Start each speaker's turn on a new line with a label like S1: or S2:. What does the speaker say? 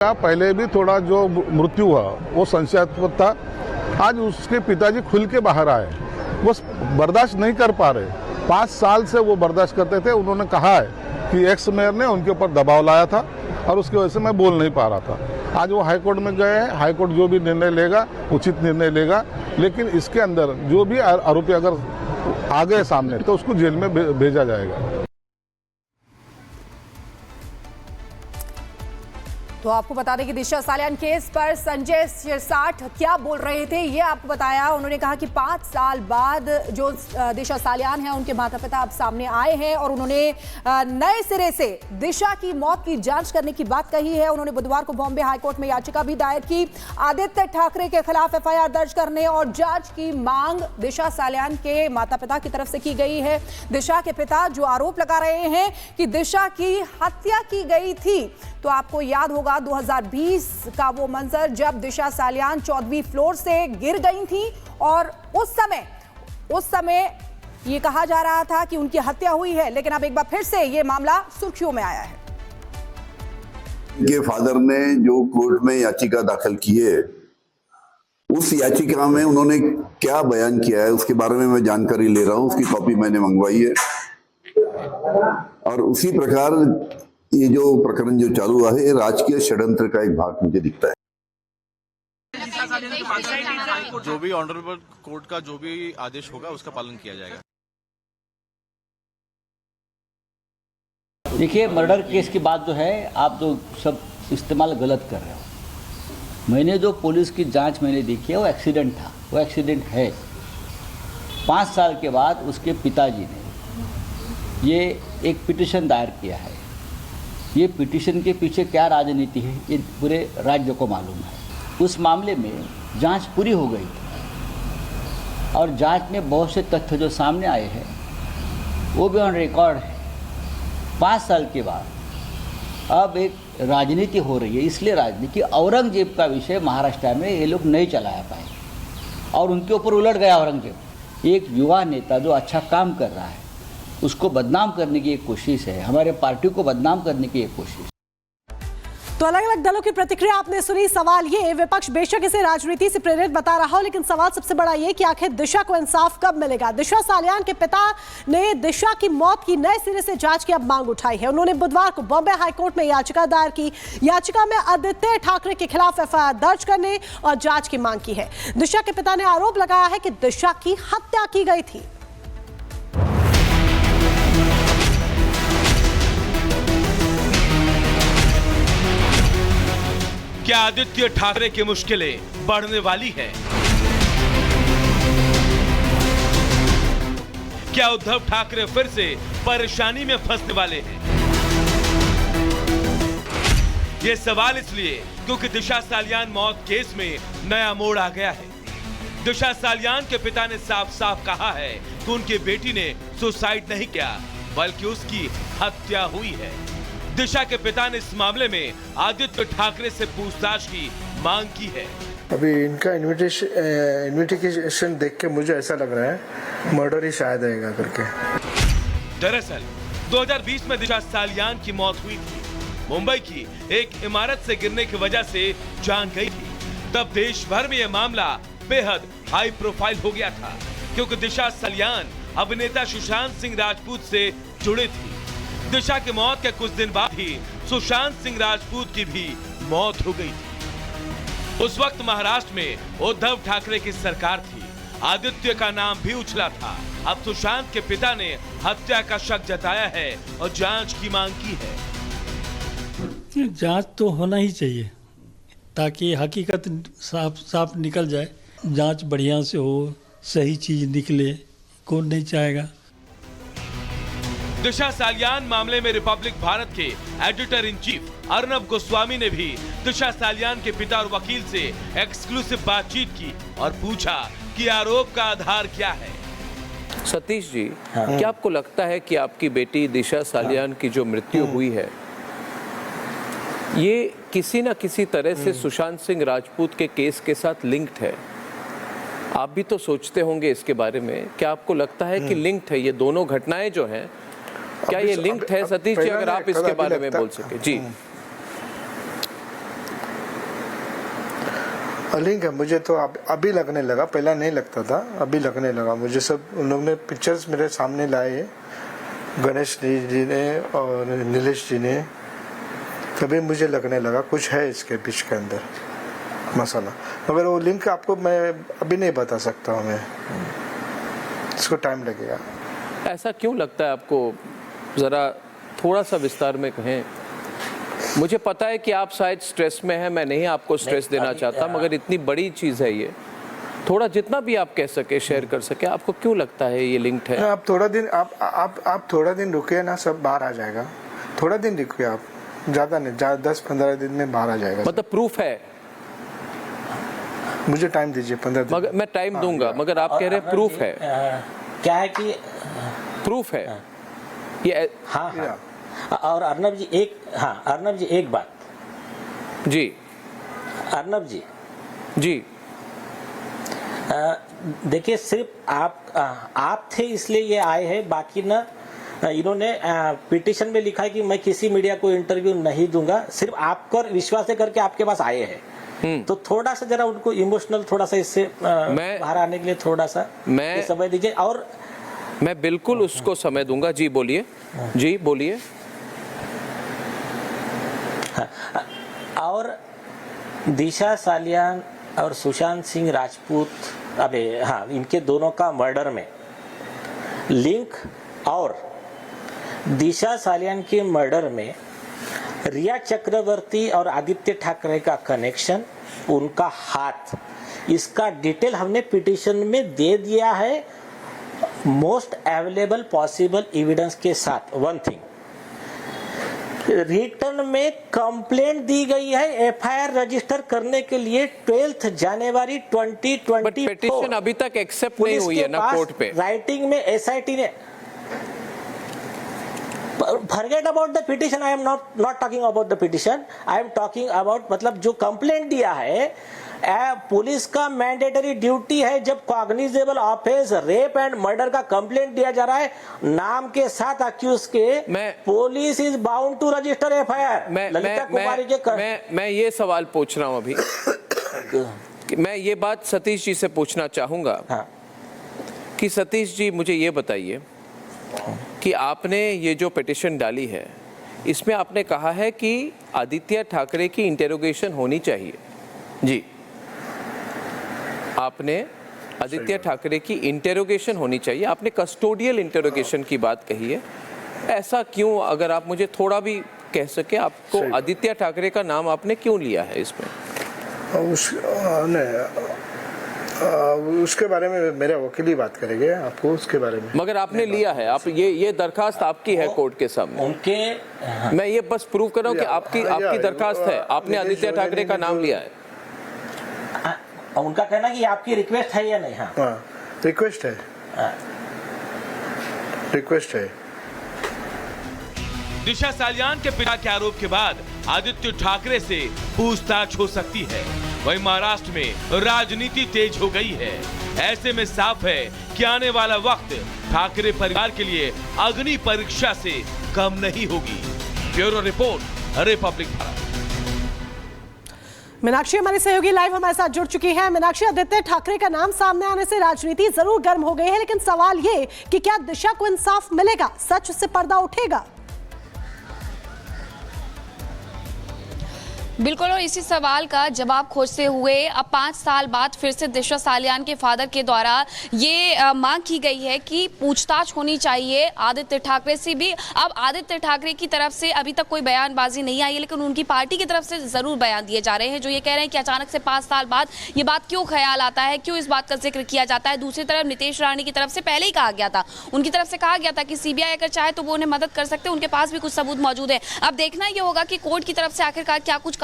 S1: पहले भी थोड़ा जो मृत्यु हुआ वो संशयास्पद था। आज उसके पिताजी खुल के बाहर आए, वो बर्दाश्त नहीं कर पा रहे। 5 साल से वो बर्दाश्त करते थे। उन्होंने कहा है कि एक्स मेयर ने उनके ऊपर दबाव लाया था और उसकी वजह से मैं बोल नहीं पा रहा था। आज वो हाई कोर्ट में गए हैं, हाई कोर्ट जो भी निर्णय लेगा उचित निर्णय लेगा, लेकिन इसके अंदर जो भी आरोपी अगर आ गए सामने तो उसको जेल में भेजा जाएगा।
S2: तो आपको बता दें कि दिशा सालियान केस पर संजय सिरसाठ क्या बोल रहे थे ये आपको बताया। उन्होंने कहा कि 5 साल बाद जो दिशा सालियान है उनके माता पिता अब सामने आए हैं और उन्होंने नए सिरे से दिशा की मौत की जांच करने की बात कही है। उन्होंने बुधवार को बॉम्बे हाईकोर्ट में याचिका भी दायर की आदित्य ठाकरे के खिलाफ FIR दर्ज करने और जांच की मांग दिशा सालियान के माता पिता की तरफ से की गई है। दिशा के पिता जो आरोप लगा रहे हैं कि दिशा की हत्या की गई थी, तो आपको याद होगा 2020 का वो मंजर जब दिशा सालियान 14वीं फ्लोर से गिर गई थी और उस समय ये कहा जा रहा था कि उनकी हत्या हुई है, लेकिन अब एक बार फिर से ये मामला सुर्खियों में आया है।
S3: इनके फादर ने जो कोर्ट में याचिका दाखिल की है, उस याचिका में उन्होंने क्या बयान किया है उसके बारे में मैं जानकारी ले रहा हूं। उसकी कॉपी मैंने मंगवाई है और उसी प्रकार ये जो प्रकरण जो चालू हुआ है, ये राजकीय षड्यंत्र का एक भाग मुझे दिखता है।
S4: जो भी ऑनरेबल कोर्ट का जो भी आदेश होगा उसका पालन किया जाएगा।
S5: देखिए, मर्डर केस की बात जो है आप जो सब इस्तेमाल गलत कर रहे हो। मैंने जो पुलिस की जांच मैंने देखी है वो एक्सीडेंट था, वो एक्सीडेंट है। 5 साल के बाद उसके पिताजी ने ये एक पिटीशन दायर किया है। ये पिटीशन के पीछे क्या राजनीति है ये पूरे राज्य को मालूम है। उस मामले में जांच पूरी हो गई थी और जांच में बहुत से तथ्य जो सामने आए हैं वो भी ऑन रिकॉर्ड है। 5 साल के बाद अब एक राजनीति हो रही है, इसलिए राजनीति औरंगजेब का विषय महाराष्ट्र में ये लोग नहीं चलाया पाए और उनके ऊपर उलट गया औरंगजेब। एक युवा नेता जो अच्छा काम कर रहा है उसको बदनाम करने की एक कोशिश है, हमारे पार्टी को बदनाम करने की एक कोशिश।
S2: तो अलग अलग दलों की प्रतिक्रिया आपने सुनी। सवाल ये, विपक्ष बेशक इसे राजनीति से प्रेरित बता रहा हो, लेकिन सवाल सबसे बड़ा ये कि आखिर दिशा को इंसाफ कब मिलेगा। दिशा सालियान के पिता ने दिशा की मौत की नए सिरे से जांच की अब मांग उठाई है। उन्होंने बुधवार को बॉम्बे हाईकोर्ट में याचिका दायर की। याचिका में आदित्य ठाकरे के खिलाफ FIR दर्ज करने और जांच की मांग की है। दिशा के पिता ने आरोप लगाया है कि दिशा की हत्या की गई थी।
S6: क्या आदित्य ठाकरे की मुश्किलें बढ़ने वाली है? क्या उद्धव ठाकरे फिर से परेशानी में फंसने वाले हैं? यह सवाल इसलिए क्योंकि दिशा सालियान मौत केस में नया मोड़ आ गया है। दिशा सालियान के पिता ने साफ साफ कहा है कि उनकी बेटी ने सुसाइड नहीं किया बल्कि उसकी हत्या हुई है। दिशा के पिता ने इस मामले में आदित्य ठाकरे से पूछताछ की मांग की है।
S7: अभी इनका इन्वेस्टिगेशन देख के मुझे ऐसा लग रहा है मर्डर ही शायद आएगा करके।
S6: दरअसल 2020 में दिशा सालियान की मौत हुई थी। मुंबई की एक इमारत से गिरने की वजह से जान गई थी। तब देश भर में यह मामला बेहद हाई प्रोफाइल हो गया था क्योंकि दिशा सालियान अभिनेता सुशांत सिंह राजपूत से जुड़े थी। दिशा की मौत के कुछ दिन बाद ही सुशांत सिंह राजपूत की भी मौत हो गई थी। उस वक्त महाराष्ट्र में उद्धव ठाकरे की सरकार थी। आदित्य का नाम भी उछला था। अब सुशांत के पिता ने हत्या का शक जताया है और जांच की मांग की है।
S8: जांच तो होना ही चाहिए ताकि हकीकत साफ साफ निकल जाए। जांच बढ़िया से हो, सही चीज निकले, कौन नहीं चाहेगा।
S6: दिशा सालियान मामले में रिपब्लिक भारत के editor in chief Arnab Goswami ने भी दिशा सालियान के पिता और वकील से एक्सक्लूसिव बातचीत की और पूछा कि आरोप का आधार क्या है।
S9: सतीश जी, क्या आपको लगता है कि आपकी बेटी दिशा सालियान की जो मृत्यु हुई है ये किसी न किसी तरह से सुशांत सिंह राजपूत के केस के साथ लिंक्ड है? आप भी तो सोचते होंगे इसके बारे में। क्या आपको लगता है कि लिंक्ड है ये दोनों घटनाएं जो हैं? क्या ये लिंक्ड है? सतीश जी, अगर आप इसके बारे में बोल सके। जी,
S7: लिंक है मुझे तो अभी लगने लगा, पहला नहीं लगता था, अभी लगने लगा मुझे। सब उन लोगों ने पिक्चर्स मेरे सामने लाए हैं, गणेश जी ने और नीलेश जी ने, तभी मुझे लगने लगा कुछ है इसके बीच के अंदर मसाला। मगर वो लिंक आपको मैं अभी नहीं बता सकता हूँ, मैं इसको टाइम लगेगा।
S9: ऐसा क्यों लगता है आपको, ज़रा थोड़ा सा विस्तार में कहें। मुझे पता है कि आप शायद स्ट्रेस में हैं, मैं नहीं आपको स्ट्रेस देना चाहता, मगर इतनी बड़ी चीज़ है ये, थोड़ा जितना भी आप कह सके शेयर कर सके, आपको क्यों लगता है ये लिंक्ड है?
S7: आप थोड़ा दिन आप थोड़ा दिन रुकिए ना, सब बाहर आ जाएगा। थोड़ा दिन रुकिए आप, ज़्यादा नहीं, 10-15 दिन में बाहर आ जाएगा।
S9: मतलब प्रूफ है?
S7: मुझे टाइम दीजिए 15 दिन।
S9: मगर मैं टाइम दूंगा, मगर आप कह रहे हैं प्रूफ है।
S10: क्या है कि
S9: प्रूफ है ये?
S10: हाँ। और अर्नब जी एक बात
S9: जी,
S10: अर्नब जी
S9: जी
S10: देखिए, सिर्फ आप थे इसलिए ये आए हैं, बाकी ना इन्होंने पिटीशन में लिखा है कि मैं किसी मीडिया को इंटरव्यू नहीं दूंगा, सिर्फ आपको विश्वास करके आपके पास आए हैं। तो थोड़ा सा जरा उनको इमोशनल थोड़ा सा इससे बाहर आने के लिए थोड़ा सा समय दीजिए। और
S9: मैं बिल्कुल उसको समय दूंगा। जी बोलिए, जी बोलिए।
S10: और दिशा सालियान और सुशांत सिंह राजपूत, इनके दोनों का मर्डर में लिंक, और दिशा सालियान के मर्डर में रिया चक्रवर्ती और आदित्य ठाकरे का कनेक्शन, उनका हाथ, इसका डिटेल हमने पिटीशन में दे दिया है, मोस्ट अवेलेबल पॉसिबल एविडेंस के साथ। वन थिंग, रिटर्न में कंप्लेंट दी गई है एफआईआर रजिस्टर करने के लिए 12 जनवरी 2024।
S9: बट पिटीशन अभी तक एक्सेप्ट नहीं हुई है ना कोर्ट पे।
S10: राइटिंग में एसआईटी ने, forget about the petition, I am not talking about the petition, I am talking about मतलब जो कंप्लेंट दिया है, पुलिस का मैंडेटरी ड्यूटी है जब cognizable offence rape and murder का कंप्लेंट दिया जा रहा है नाम के साथ अक्यूज के, police is bound to register FIR.
S9: मैं ये सवाल पूछ रहा हूं अभी मैं ये बात सतीश जी से पूछना चाहूंगा।
S10: हाँ।
S9: कि सतीश जी मुझे ये बताइए कि आपने ये जो पिटीशन डाली है, इसमें आपने कहा है कि आदित्य ठाकरे की इंटेरोगेशन होनी चाहिए। जी, आपने आदित्य ठाकरे की इंटेरोगेशन होनी चाहिए, आपने कस्टोडियल इंटेरोगेशन की बात कही है। ऐसा क्यों, अगर आप मुझे थोड़ा भी कह सके, आपको आदित्य ठाकरे का नाम आपने क्यों लिया है इसमें?
S7: उसके बारे में मेरे वकील ही बात करेंगे आपको उसके बारे में।
S9: मगर आपने लिया है, आप ये दरखास्त आपकी है कोर्ट के सामने।
S10: उनके
S9: मैं ये बस प्रूव कर रहा हूँ कि आपकी दरखास्त है, आपने आदित्य ठाकरे का नाम लिया है।
S10: उनका कहना कि आपकी रिक्वेस्ट है या नहीं? हाँ,
S7: रिक्वेस्ट है, रिक्वेस्ट है।
S6: दिशा सालियान के पिता के आरोप के बाद आदित्य ठाकरे से पूछताछ हो सकती है। वहीं महाराष्ट्र में राजनीति तेज हो गई है। ऐसे में साफ है कि आने वाला वक्त ठाकरे परिवार के लिए अग्नि परीक्षा से कम नहीं होगी। Bureau report, Republic Bharat.
S2: Meenakshi हमारे सहयोगी लाइव हमारे साथ जुड़ चुकी है। मीनाक्षी, आदित्य ठाकरे का नाम सामने आने से राजनीति जरूर गर्म हो गई है, लेकिन सवाल ये कि क्या दिशा को इंसाफ मिलेगा, सच से पर्दा उठेगा?
S11: बिल्कुल, और इसी सवाल का जवाब खोजते हुए अब 5 साल बाद फिर से दिशा सालियान के फादर के द्वारा ये मांग की गई है कि पूछताछ होनी चाहिए आदित्य ठाकरे से भी। अब आदित्य ठाकरे की तरफ से अभी तक कोई बयानबाजी नहीं आई है, लेकिन उनकी पार्टी की तरफ से जरूर बयान दिए जा रहे हैं, जो ये कह रहे हैं कि अचानक से 5 साल बाद ये बात क्यों ख्याल आता है, क्यों इस बात का जिक्र किया जाता है। दूसरी तरफ नीतीश रानी की तरफ से पहले ही कहा गया था, उनकी तरफ से कहा गया था कि सीबीआई अगर चाहे तो वो उन्हें मदद कर सकते हैं, उनके पास भी कुछ सबूत मौजूद है। अब देखना ये होगा कि कोर्ट की तरफ से आखिरकार क्या कुछ